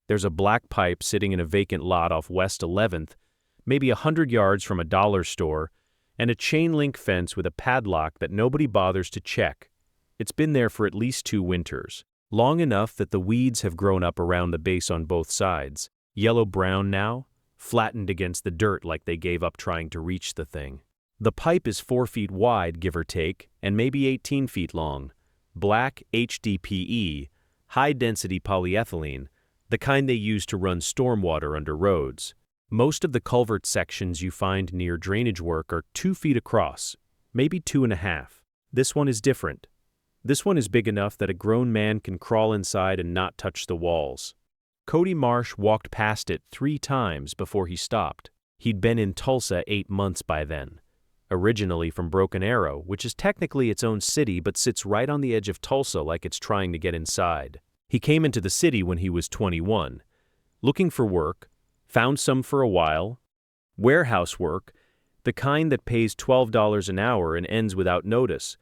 There's a black pipe sitting in a vacant lot off West 11th, maybe 100 yards from a dollar store, and a chain-link fence with a padlock that nobody bothers to check. It's been there for at least 2 winters, long enough that the weeds have grown up around the base on both sides, yellow-brown now, flattened against the dirt like they gave up trying to reach the thing. The pipe is 4 feet wide, give or take, and maybe 18 feet long. Black HDPE, high-density polyethylene, the kind they use to run stormwater under roads. Most of the culvert sections you find near drainage work are 2 feet across, maybe 2.5. This one is different. This one is big enough that a grown man can crawl inside and not touch the walls. Cody Marsh walked past it 3 times before he stopped. He'd been in Tulsa 8 months by then. Originally from Broken Arrow, which is technically its own city but sits right on the edge of Tulsa like it's trying to get inside. He came into the city when he was 21, looking for work, found some for a while, warehouse work, the kind that pays $12 an hour and ends without notice,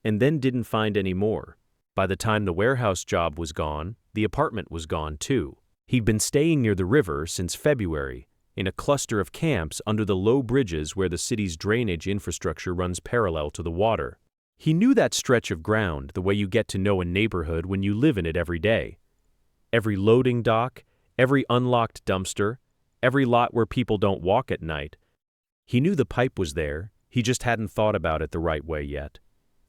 and then didn't find any more. By the time the warehouse job was gone, the apartment was gone too. He'd been staying near the river since February, in a cluster of camps under the low bridges where the city's drainage infrastructure runs parallel to the water. He knew that stretch of ground the way you get to know a neighborhood when you live in it every day. Every loading dock, every unlocked dumpster, every lot where people don't walk at night. He knew the pipe was there, he just hadn't thought about it the right way yet.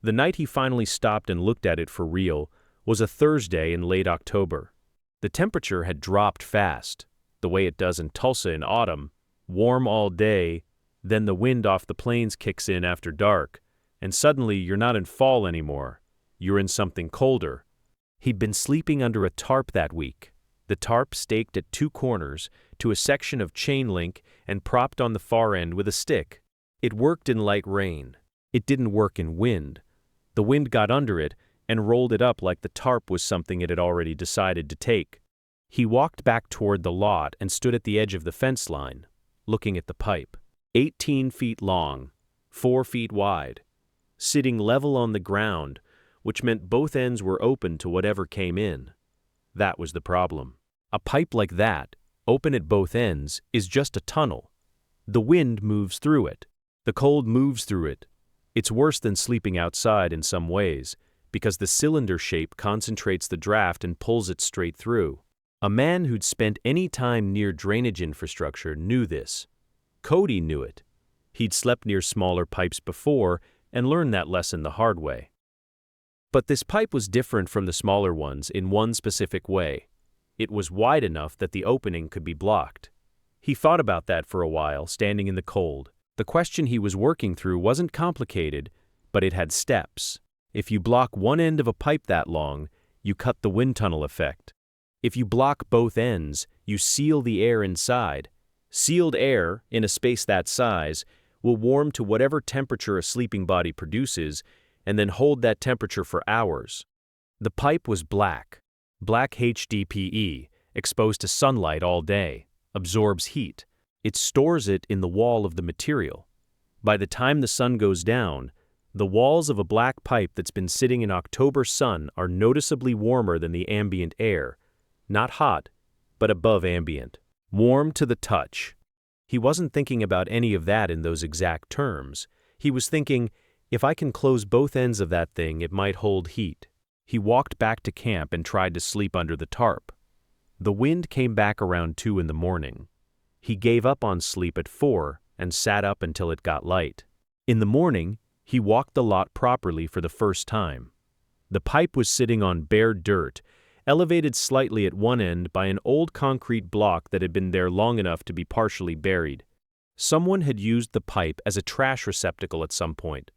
The night he finally stopped and looked at it for real was a Thursday in late October. The temperature had dropped fast, the way it does in Tulsa in autumn, warm all day, then the wind off the plains kicks in after dark, and suddenly you're not in fall anymore, you're in something colder. He'd been sleeping under a tarp that week, the tarp staked at 2 corners to a section of chain link and propped on the far end with a stick. It worked in light rain. It didn't work in wind. The wind got under it and rolled it up like the tarp was something it had already decided to take. He walked back toward the lot and stood at the edge of the fence line, looking at the pipe. 18 feet long, 4 feet wide, sitting level on the ground, which meant both ends were open to whatever came in. That was the problem. A pipe like that, open at both ends, is just a tunnel. The wind moves through it. The cold moves through it. It's worse than sleeping outside in some ways, because the cylinder shape concentrates the draft and pulls it straight through. A man who'd spent any time near drainage infrastructure knew this. Cody knew it. He'd slept near smaller pipes before and learned that lesson the hard way. But this pipe was different from the smaller ones in one specific way. It was wide enough that the opening could be blocked. He thought about that for a while, standing in the cold. The question he was working through wasn't complicated, but it had steps. If you block one end of a pipe that long, you cut the wind tunnel effect. If you block both ends, you seal the air inside. Sealed air, in a space that size, will warm to whatever temperature a sleeping body produces, and then hold that temperature for hours. The pipe was black HDPE, exposed to sunlight all day, absorbs heat. It stores it in the wall of the material. By the time the sun goes down, the walls of a black pipe that's been sitting in October sun are noticeably warmer than the ambient air. Not hot, but above ambient. Warm to the touch. He wasn't thinking about any of that in those exact terms. He was thinking, if I can close both ends of that thing, it might hold heat. He walked back to camp and tried to sleep under the tarp. The wind came back around 2 in the morning. He gave up on sleep at 4 and sat up until it got light. In the morning, he walked the lot properly for the first time. The pipe was sitting on bare dirt, elevated slightly at one end by an old concrete block that had been there long enough to be partially buried. Someone had used the pipe as a trash receptacle at some point.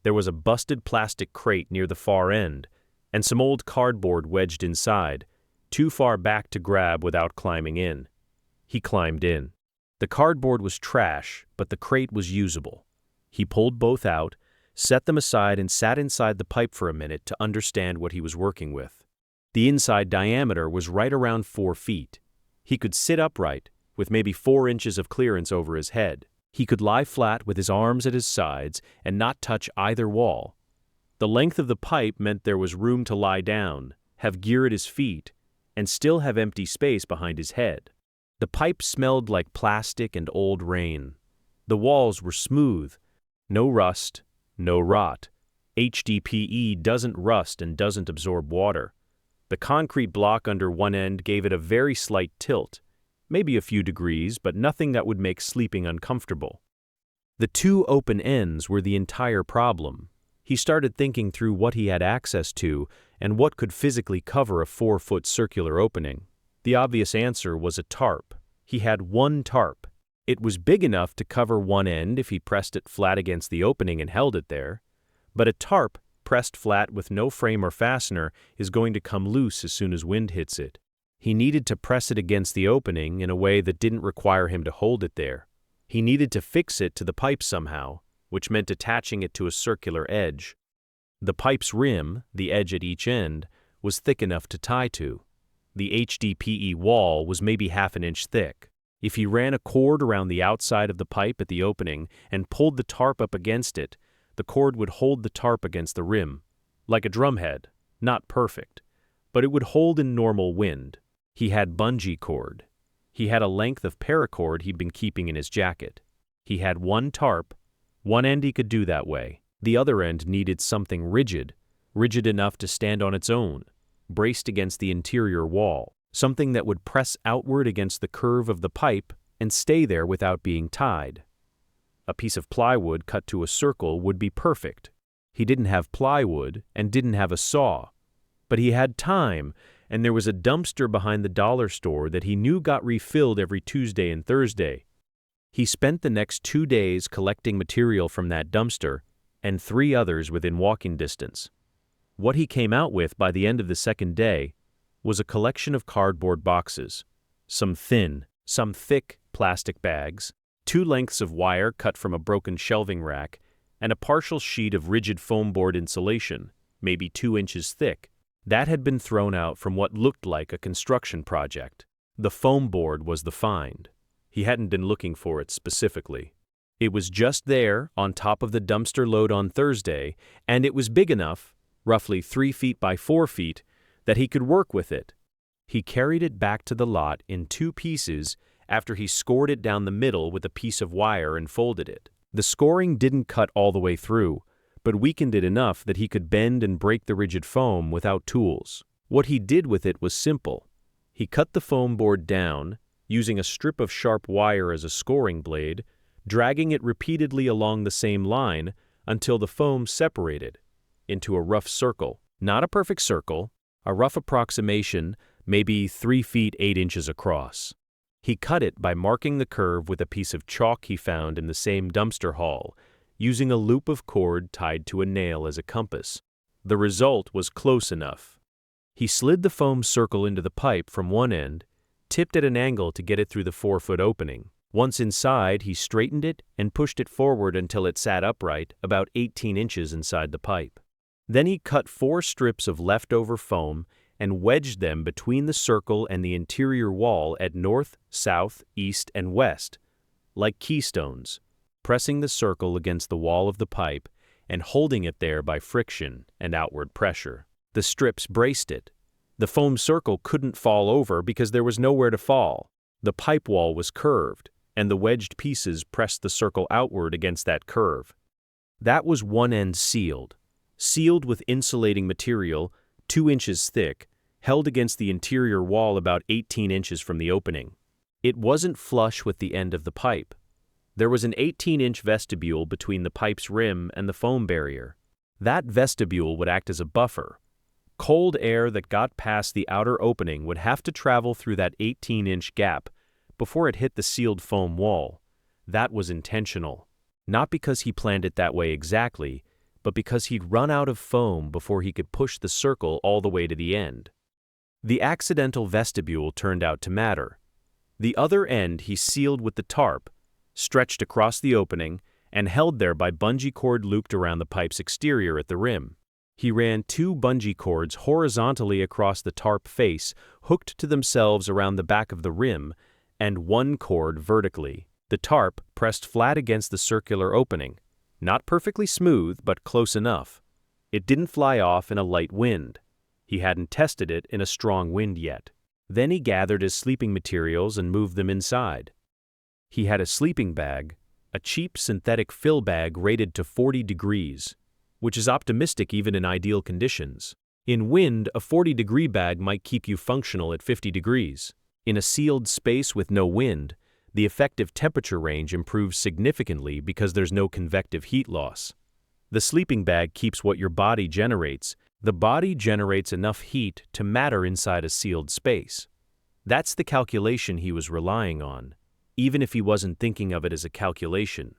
There was a busted plastic crate near the far end, and some old cardboard wedged inside, too far back to grab without climbing in. He climbed in. The cardboard was trash, but the crate was usable. He pulled both out, set them aside, and sat inside the pipe for a minute to understand what he was working with. The inside diameter was right around 4 feet. He could sit upright, with maybe 4 inches of clearance over his head. He could lie flat with his arms at his sides and not touch either wall. The length of the pipe meant there was room to lie down, have gear at his feet, and still have empty space behind his head. The pipe smelled like plastic and old rain. The walls were smooth. No rust, no rot. HDPE doesn't rust and doesn't absorb water. The concrete block under one end gave it a very slight tilt, maybe a few degrees, but nothing that would make sleeping uncomfortable. The two open ends were the entire problem. He started thinking through what he had access to and what could physically cover a 4-foot circular opening. The obvious answer was a tarp. He had one tarp. It was big enough to cover one end if he pressed it flat against the opening and held it there. But a tarp pressed flat with no frame or fastener is going to come loose as soon as wind hits it. He needed to press it against the opening in a way that didn't require him to hold it there. He needed to fix it to the pipe somehow, which meant attaching it to a circular edge. The pipe's rim, the edge at each end, was thick enough to tie to. The HDPE wall was maybe half an inch thick. If he ran a cord around the outside of the pipe at the opening and pulled the tarp up against it, the cord would hold the tarp against the rim, like a drumhead. Not perfect, but it would hold in normal wind. He had bungee cord. He had a length of paracord he'd been keeping in his jacket. He had one tarp. One end he could do that way. The other end needed something rigid enough to stand on its own, braced against the interior wall, something that would press outward against the curve of the pipe and stay there without being tied. A piece of plywood cut to a circle would be perfect. He didn't have plywood and didn't have a saw, but he had time, and there was a dumpster behind the dollar store that he knew got refilled every Tuesday and Thursday. He spent the next 2 days collecting material from that dumpster and 3 others within walking distance. What he came out with by the end of the second day was a collection of cardboard boxes, some thin, some thick plastic bags, 2 lengths of wire cut from a broken shelving rack, and a partial sheet of rigid foam board insulation, maybe 2 inches thick, that had been thrown out from what looked like a construction project. The foam board was the find. He hadn't been looking for it specifically. It was just there on top of the dumpster load on Thursday, and it was big enough, roughly 3 feet by 4 feet, that he could work with it. He carried it back to the lot in 2 pieces after he scored it down the middle with a piece of wire and folded it. The scoring didn't cut all the way through, but weakened it enough that he could bend and break the rigid foam without tools. What he did with it was simple. He cut the foam board down, using a strip of sharp wire as a scoring blade, dragging it repeatedly along the same line until the foam separated into a rough circle. Not a perfect circle, a rough approximation, maybe 3 feet 8 inches across. He cut it by marking the curve with a piece of chalk he found in the same dumpster haul, using a loop of cord tied to a nail as a compass. The result was close enough. He slid the foam circle into the pipe from one end, tipped at an angle to get it through the 4-foot opening. Once inside, he straightened it and pushed it forward until it sat upright, about 18 inches inside the pipe. Then he cut 4 strips of leftover foam and wedged them between the circle and the interior wall at north, south, east, and west, like keystones, pressing the circle against the wall of the pipe and holding it there by friction and outward pressure. The strips braced it. The foam circle couldn't fall over because there was nowhere to fall. The pipe wall was curved, and the wedged pieces pressed the circle outward against that curve. That was one end sealed with insulating material 2 inches thick, held against the interior wall about 18 inches from the opening. It wasn't flush with the end of the pipe. There was an 18-inch vestibule between the pipe's rim and the foam barrier. That vestibule would act as a buffer. Cold air that got past the outer opening would have to travel through that 18-inch gap before it hit the sealed foam wall. That was intentional. Not because he planned it that way exactly, but because he'd run out of foam before he could push the circle all the way to the end. The accidental vestibule turned out to matter. The other end he sealed with the tarp, stretched across the opening, and held there by bungee cord looped around the pipe's exterior at the rim. He ran 2 bungee cords horizontally across the tarp face, hooked to themselves around the back of the rim, and 1 cord vertically. The tarp pressed flat against the circular opening. Not perfectly smooth, but close enough. It didn't fly off in a light wind. He hadn't tested it in a strong wind yet. Then he gathered his sleeping materials and moved them inside. He had a sleeping bag, a cheap synthetic fill bag rated to 40 degrees, which is optimistic even in ideal conditions. In wind, a 40-degree bag might keep you functional at 50 degrees. In a sealed space with no wind, the effective temperature range improves significantly because there's no convective heat loss. The sleeping bag keeps what your body generates. The body generates enough heat to matter inside a sealed space. That's the calculation he was relying on, even if he wasn't thinking of it as a calculation.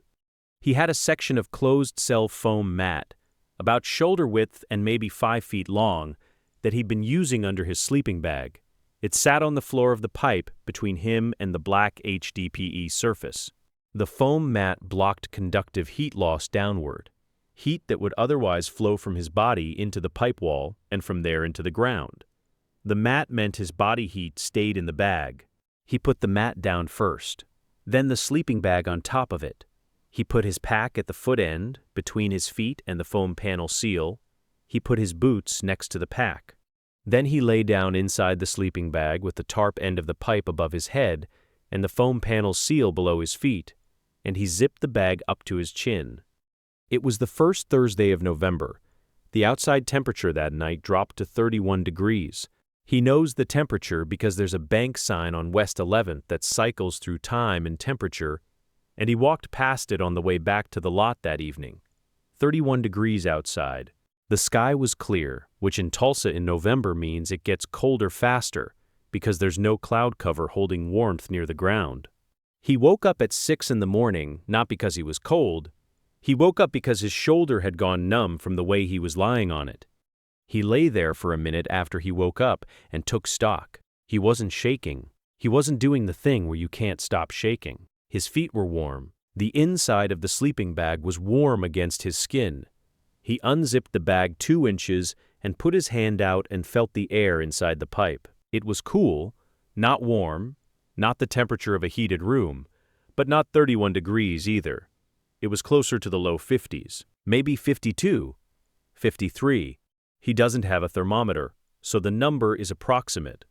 He had a section of closed-cell foam mat, about shoulder width and maybe 5 feet long, that he'd been using under his sleeping bag. It sat on the floor of the pipe between him and the black HDPE surface. The foam mat blocked conductive heat loss downward, heat that would otherwise flow from his body into the pipe wall and from there into the ground. The mat meant his body heat stayed in the bag. He put the mat down first, then the sleeping bag on top of it. He put his pack at the foot end, between his feet and the foam panel seal. He put his boots next to the pack. Then he lay down inside the sleeping bag with the tarp end of the pipe above his head and the foam panel seal below his feet, and he zipped the bag up to his chin. It was the first Thursday of November. The outside temperature that night dropped to 31 degrees. He knows the temperature because there's a bank sign on West 11th that cycles through time and temperature, and he walked past it on the way back to the lot that evening. 31 degrees outside. The sky was clear, which in Tulsa in November means it gets colder faster because there's no cloud cover holding warmth near the ground. He woke up at 6 in the morning, not because he was cold. He woke up because his shoulder had gone numb from the way he was lying on it. He lay there for a minute after he woke up and took stock. He wasn't shaking. He wasn't doing the thing where you can't stop shaking. His feet were warm. The inside of the sleeping bag was warm against his skin. He unzipped the bag 2 inches and put his hand out and felt the air inside the pipe. It was cool, not warm, not the temperature of a heated room, but not 31 degrees either. It was closer to the low 50s, maybe 52, 53. He doesn't have a thermometer, so the number is approximate.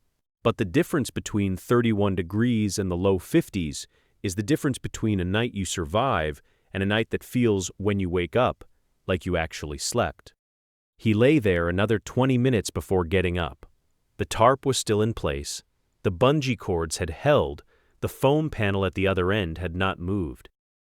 But the difference between 31 degrees and the low 50s is the difference between a night you survive and a night that feels, when you wake up, like you actually slept. He lay there another 20 minutes before getting up. The tarp was still in place. The bungee cords had held. The foam panel at the other end had not moved.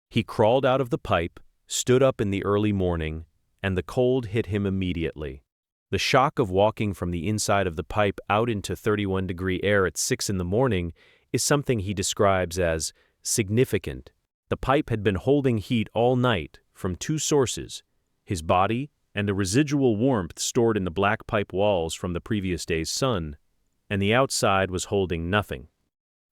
He crawled out of the pipe, stood up in the early morning, and the cold hit him immediately. The shock of walking from the inside of the pipe out into 31-degree air at 6 in the morning is something he describes as significant. The pipe had been holding heat all night from 2 sources, his body and the residual warmth stored in the black pipe walls from the previous day's sun, and the outside was holding nothing.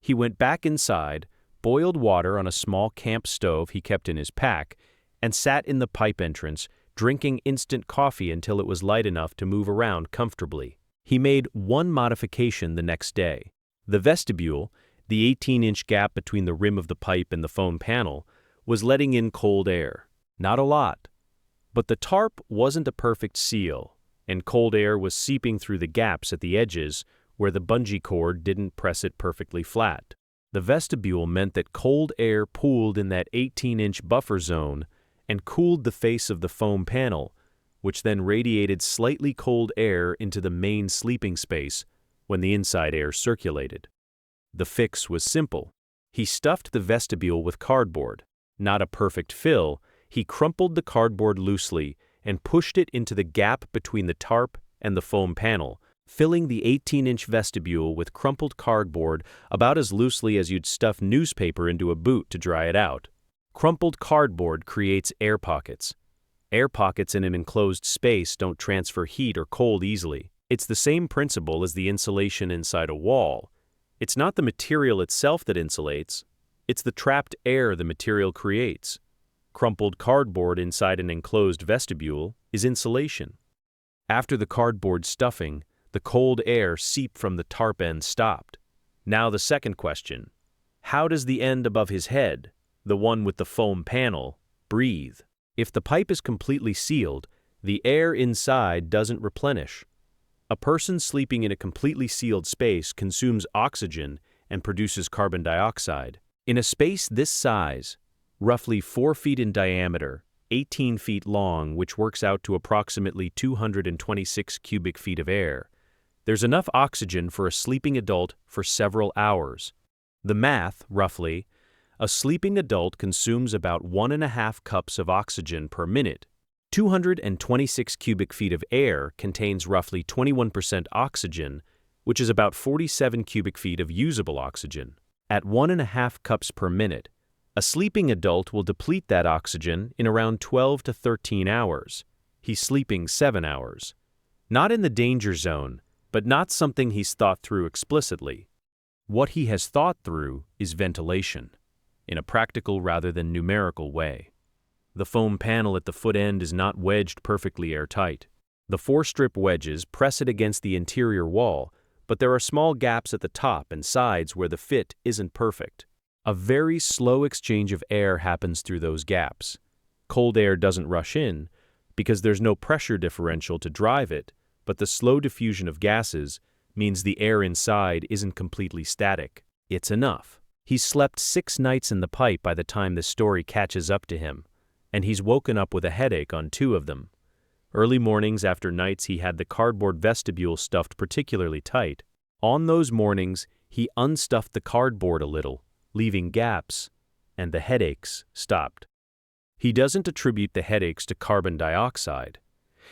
He went back inside, boiled water on a small camp stove he kept in his pack, and sat in the pipe entrance, drinking instant coffee until it was light enough to move around comfortably. He made one modification the next day. The vestibule, the 18-inch gap between the rim of the pipe and the foam panel, was letting in cold air. Not a lot. But the tarp wasn't a perfect seal, and cold air was seeping through the gaps at the edges where the bungee cord didn't press it perfectly flat. The vestibule meant that cold air pooled in that 18-inch buffer zone and cooled the face of the foam panel, which then radiated slightly cold air into the main sleeping space when the inside air circulated. The fix was simple. He stuffed the vestibule with cardboard. Not a perfect fill. He crumpled the cardboard loosely and pushed it into the gap between the tarp and the foam panel, filling the 18-inch vestibule with crumpled cardboard about as loosely as you'd stuff newspaper into a boot to dry it out. Crumpled cardboard creates air pockets. Air pockets in an enclosed space don't transfer heat or cold easily. It's the same principle as the insulation inside a wall. It's not the material itself that insulates. It's the trapped air the material creates. Crumpled cardboard inside an enclosed vestibule is insulation. After the cardboard stuffing, the cold air seeped from the tarp end stopped. Now the second question. How does the end above his head, the one with the foam panel, breathe? If the pipe is completely sealed, the air inside doesn't replenish. A person sleeping in a completely sealed space consumes oxygen and produces carbon dioxide. In a space this size, roughly 4 feet in diameter, 18 feet long, which works out to approximately 226 cubic feet of air, there's enough oxygen for a sleeping adult for several hours. The math, roughly, a sleeping adult consumes about 1.5 cups of oxygen per minute. 226 cubic feet of air contains roughly 21% oxygen, which is about 47 cubic feet of usable oxygen. At 1.5 cups per minute, a sleeping adult will deplete that oxygen in around 12 to 13 hours. He's sleeping 7 hours. Not in the danger zone, but not something he's thought through explicitly. What he has thought through is ventilation, in a practical rather than numerical way. The foam panel at the foot end is not wedged perfectly airtight. The 4-strip wedges press it against the interior wall, but there are small gaps at the top and sides where the fit isn't perfect. A very slow exchange of air happens through those gaps. Cold air doesn't rush in, because there's no pressure differential to drive it, but the slow diffusion of gases means the air inside isn't completely static. It's enough. He's slept 6 nights in the pipe by the time this story catches up to him, and he's woken up with a headache on 2 of them. Early mornings after nights he had the cardboard vestibule stuffed particularly tight. On those mornings, he unstuffed the cardboard a little, leaving gaps, and the headaches stopped. He doesn't attribute the headaches to carbon dioxide.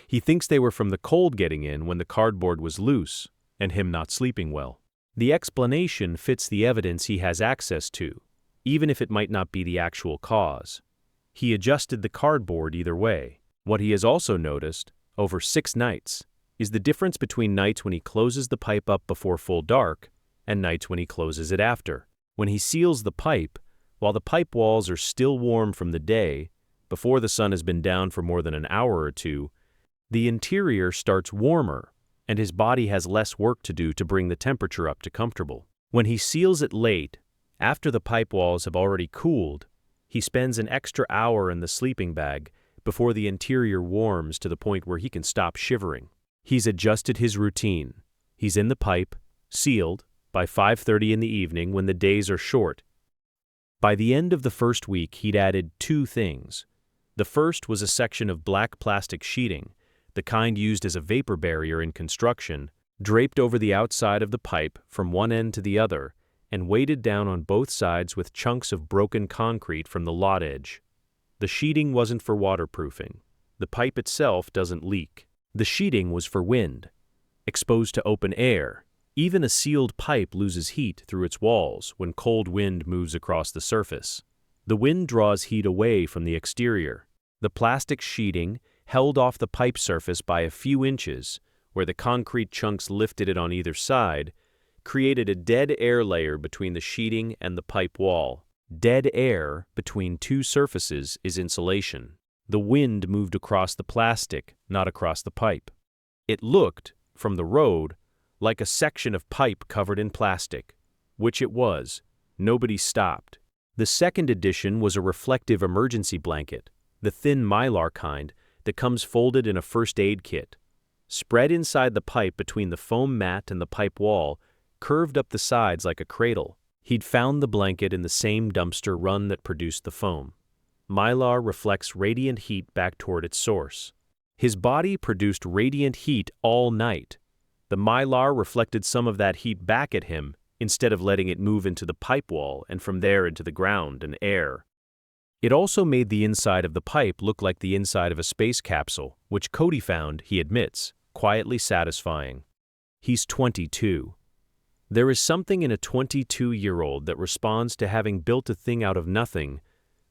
He thinks they were from the cold getting in when the cardboard was loose, and him not sleeping well. The explanation fits the evidence he has access to, even if it might not be the actual cause. He adjusted the cardboard either way. What he has also noticed, over 6 nights, is the difference between nights when he closes the pipe up before full dark and nights when he closes it after. When he seals the pipe, while the pipe walls are still warm from the day, before the sun has been down for more than an hour or 2, the interior starts warmer, and his body has less work to do to bring the temperature up to comfortable. When he seals it late, after the pipe walls have already cooled, he spends an extra hour in the sleeping bag before the interior warms to the point where he can stop shivering. He's adjusted his routine. He's in the pipe, sealed, by 5:30 in the evening when the days are short. By the end of the first week, he'd added 2 things. The first was a section of black plastic sheeting, the kind used as a vapor barrier in construction, draped over the outside of the pipe from one end to the other, and weighted down on both sides with chunks of broken concrete from the lot edge. The sheeting wasn't for waterproofing. The pipe itself doesn't leak. The sheeting was for wind. Exposed to open air, even a sealed pipe loses heat through its walls when cold wind moves across the surface. The wind draws heat away from the exterior. The plastic sheeting held off the pipe surface by a few inches, where the concrete chunks lifted it on either side, created a dead air layer between the sheeting and the pipe wall. Dead air between 2 surfaces is insulation. The wind moved across the plastic, not across the pipe. It looked, from the road, like a section of pipe covered in plastic, which it was. Nobody stopped. The second addition was a reflective emergency blanket, the thin mylar kind that comes folded in a first aid kit. Spread inside the pipe between the foam mat and the pipe wall, curved up the sides like a cradle. He'd found the blanket in the same dumpster run that produced the foam. Mylar reflects radiant heat back toward its source. His body produced radiant heat all night. The mylar reflected some of that heat back at him instead of letting it move into the pipe wall and from there into the ground and air. It also made the inside of the pipe look like the inside of a space capsule, which Cody found, he admits, quietly satisfying. He's 22. There is something in a 22-year-old that responds to having built a thing out of nothing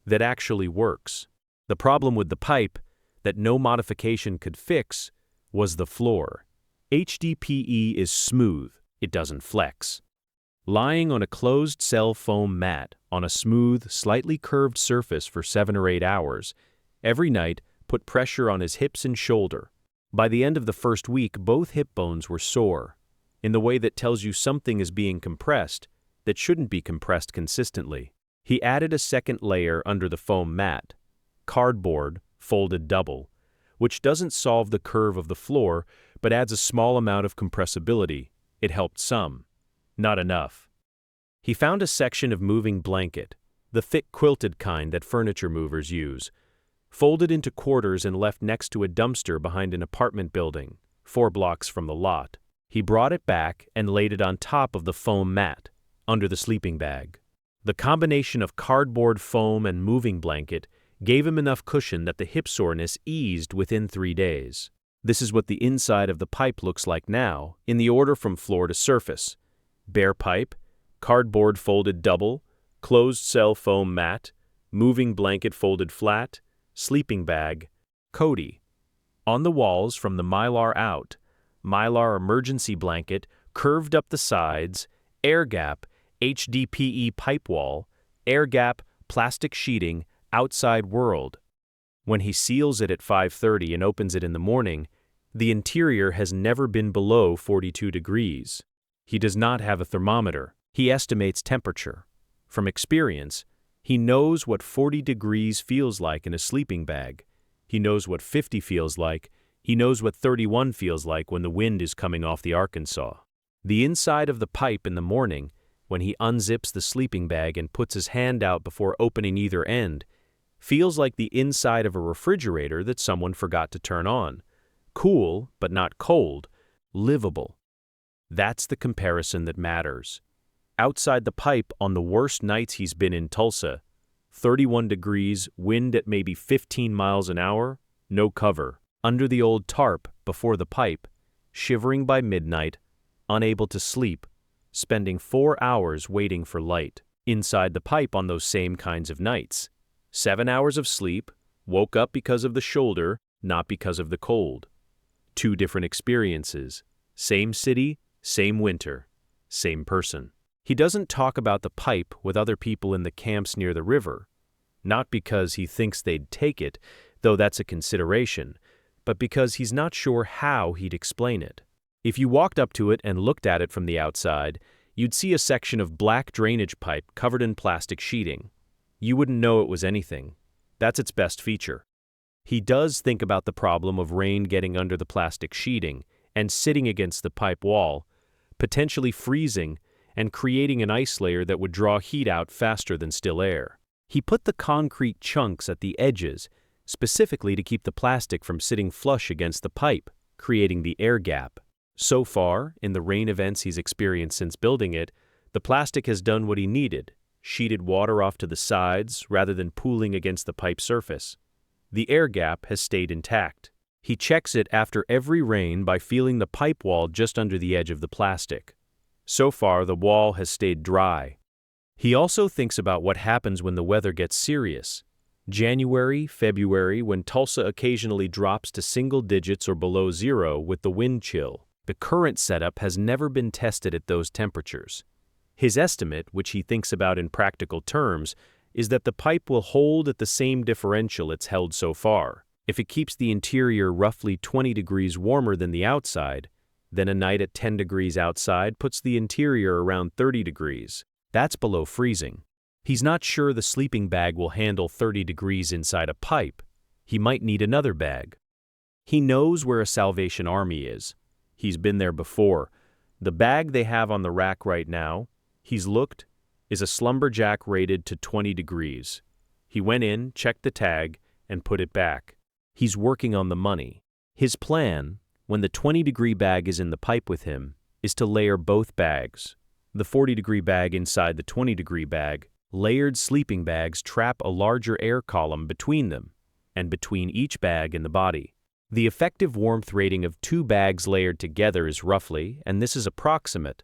that actually works. The problem with the pipe, that no modification could fix, was the floor. HDPE is smooth, it doesn't flex. Lying on a closed-cell foam mat on a smooth, slightly curved surface for 7 or 8 hours, every night put pressure on his hips and shoulder. By the end of the first week, both hip bones were sore, in the way that tells you something is being compressed that shouldn't be compressed consistently. He added a second layer under the foam mat, cardboard folded double, which doesn't solve the curve of the floor, but adds a small amount of compressibility. It helped some. Not enough. He found a section of moving blanket, the thick quilted kind that furniture movers use, folded into quarters and left next to a dumpster behind an apartment building, 4 blocks from the lot. He brought it back and laid it on top of the foam mat, under the sleeping bag. The combination of cardboard foam and moving blanket gave him enough cushion that the hip soreness eased within 3 days. This is what the inside of the pipe looks like now, in the order from floor to surface. Bare pipe, cardboard folded double, closed cell foam mat, moving blanket folded flat, sleeping bag, Cody. On the walls from the mylar out, mylar emergency blanket, curved up the sides, air gap, HDPE pipe wall, air gap, plastic sheeting, outside world. When he seals it at 5:30 and opens it in the morning, the interior has never been below 42 degrees. He does not have a thermometer. He estimates temperature. From experience, he knows what 40 degrees feels like in a sleeping bag. He knows what 50 feels like. He knows what 31 feels like when the wind is coming off the Arkansas. The inside of the pipe in the morning, when he unzips the sleeping bag and puts his hand out before opening either end, feels like the inside of a refrigerator that someone forgot to turn on. Cool, but not cold. Livable. That's the comparison that matters. Outside the pipe on the worst nights he's been in Tulsa, 31 degrees, wind at maybe 15 miles an hour, no cover. Under the old tarp before the pipe, shivering by midnight, unable to sleep, spending 4 hours waiting for light. Inside the pipe on those same kinds of nights. 7 hours of sleep, woke up because of the shoulder, not because of the cold. 2 different experiences. Same city, same winter, same person. He doesn't talk about the pipe with other people in the camps near the river, not because he thinks they'd take it, though that's a consideration, but because he's not sure how he'd explain it. If you walked up to it and looked at it from the outside, you'd see a section of black drainage pipe covered in plastic sheeting. You wouldn't know it was anything. That's its best feature. He does think about the problem of rain getting under the plastic sheeting and sitting against the pipe wall, potentially freezing and creating an ice layer that would draw heat out faster than still air. He put the concrete chunks at the edges, specifically to keep the plastic from sitting flush against the pipe, creating the air gap. So far, in the rain events he's experienced since building it, the plastic has done what he needed, sheeted water off to the sides rather than pooling against the pipe surface. The air gap has stayed intact. He checks it after every rain by feeling the pipe wall just under the edge of the plastic. So far, the wall has stayed dry. He also thinks about what happens when the weather gets serious. January, February, when Tulsa occasionally drops to single digits or below 0 with the wind chill. The current setup has never been tested at those temperatures. His estimate, which he thinks about in practical terms, is that the pipe will hold at the same differential it's held so far. If it keeps the interior roughly 20 degrees warmer than the outside, then a night at 10 degrees outside puts the interior around 30 degrees. That's below freezing. He's not sure the sleeping bag will handle 30 degrees inside a pipe. He might need another bag. He knows where a Salvation Army is. He's been there before. The bag they have on the rack right now, he's looked, is a Slumberjack rated to 20 degrees. He went in, checked the tag, and put it back. He's working on the money. His plan, when the 20-degree bag is in the pipe with him, is to layer both bags. The 40-degree bag inside the 20-degree bag. Layered sleeping bags trap a larger air column between them, and between each bag and the body. The effective warmth rating of 2 bags layered together is roughly, and this is approximate,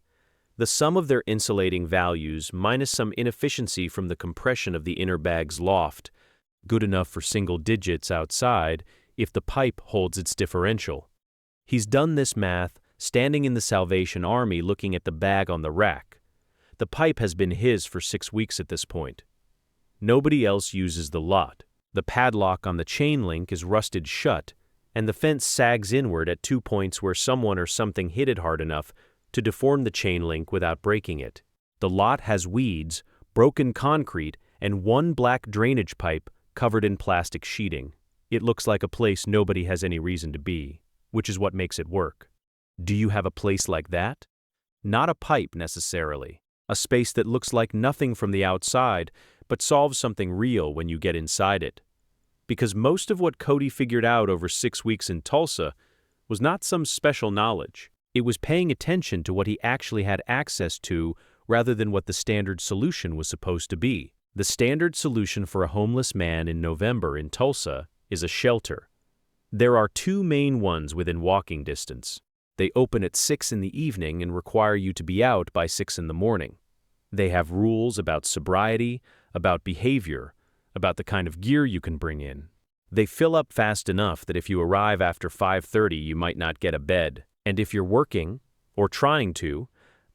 the sum of their insulating values minus some inefficiency from the compression of the inner bag's loft, good enough for single digits outside if the pipe holds its differential. He's done this math standing in the Salvation Army looking at the bag on the rack. The pipe has been his for 6 weeks at this point. Nobody else uses the lot. The padlock on the chain link is rusted shut, and the fence sags inward at 2 points where someone or something hit it hard enough to deform the chain link without breaking it. The lot has weeds, broken concrete, and 1 black drainage pipe covered in plastic sheeting. It looks like a place nobody has any reason to be. which is what makes it work. Do you have a place like that? Not a pipe necessarily. A space that looks like nothing from the outside, but solves something real when you get inside it. Because most of what Cody figured out over 6 weeks in Tulsa was not some special knowledge. It was paying attention to what he actually had access to rather than what the standard solution was supposed to be. The standard solution for a homeless man in November in Tulsa is a shelter. There are 2 main ones within walking distance. They open at 6 in the evening and require you to be out by 6 in the morning. They have rules about sobriety, about behavior, about the kind of gear you can bring in. They fill up fast enough that if you arrive after 5:30, you might not get a bed. And if you're working, or trying to,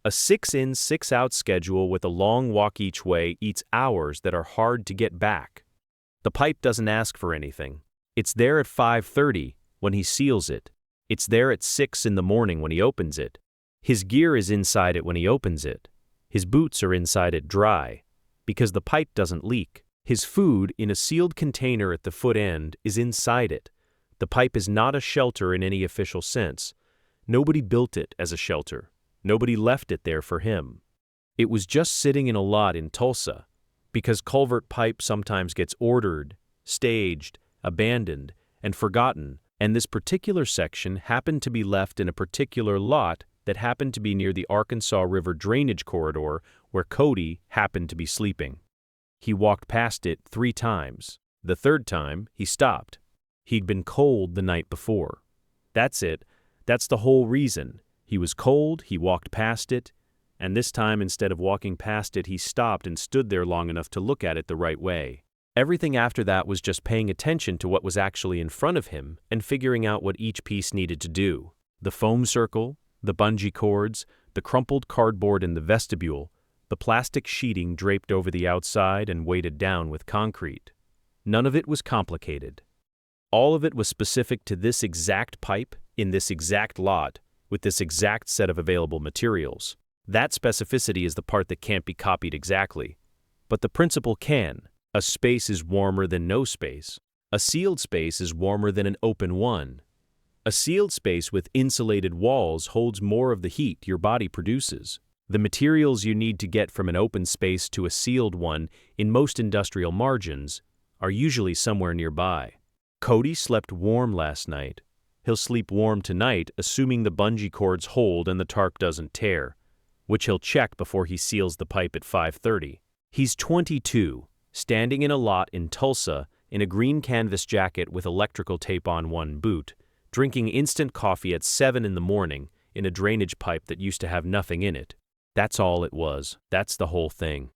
a 6-in, 6-out schedule with a long walk each way eats hours that are hard to get back. The pipe doesn't ask for anything. It's there at 5:30 when he seals it. It's there at 6 in the morning when he opens it. His gear is inside it when he opens it. His boots are inside it dry, because the pipe doesn't leak. His food, in a sealed container at the foot end, is inside it. The pipe is not a shelter in any official sense. Nobody built it as a shelter. Nobody left it there for him. It was just sitting in a lot in Tulsa, because Culvert pipe sometimes gets ordered, staged, abandoned, and forgotten, and this particular section happened to be left in a particular lot that happened to be near the Arkansas River drainage corridor where Cody happened to be sleeping. He walked past it 3 times. The 3rd time, he stopped. He'd been cold the night before. That's it. That's the whole reason. He was cold, he walked past it, and this time instead of walking past it, he stopped and stood there long enough to look at it the right way. Everything after that was just paying attention to what was actually in front of him and figuring out what each piece needed to do. The foam circle, the bungee cords, the crumpled cardboard in the vestibule, the plastic sheeting draped over the outside and weighted down with concrete. None of it was complicated. All of it was specific to this exact pipe in this exact lot with this exact set of available materials. That specificity is the part that can't be copied exactly. But the principle can. A space is warmer than no space. A sealed space is warmer than an open one. A sealed space with insulated walls holds more of the heat your body produces. The materials you need to get from an open space to a sealed one in most industrial margins are usually somewhere nearby. Cody slept warm last night. He'll sleep warm tonight, assuming the bungee cords hold and the tarp doesn't tear, which he'll check before he seals the pipe at 5:30. He's 22, standing in a lot in Tulsa in a green canvas jacket with electrical tape on one boot, drinking instant coffee at 7 in the morning in a drainage pipe that used to have nothing in it. That's all it was. That's the whole thing.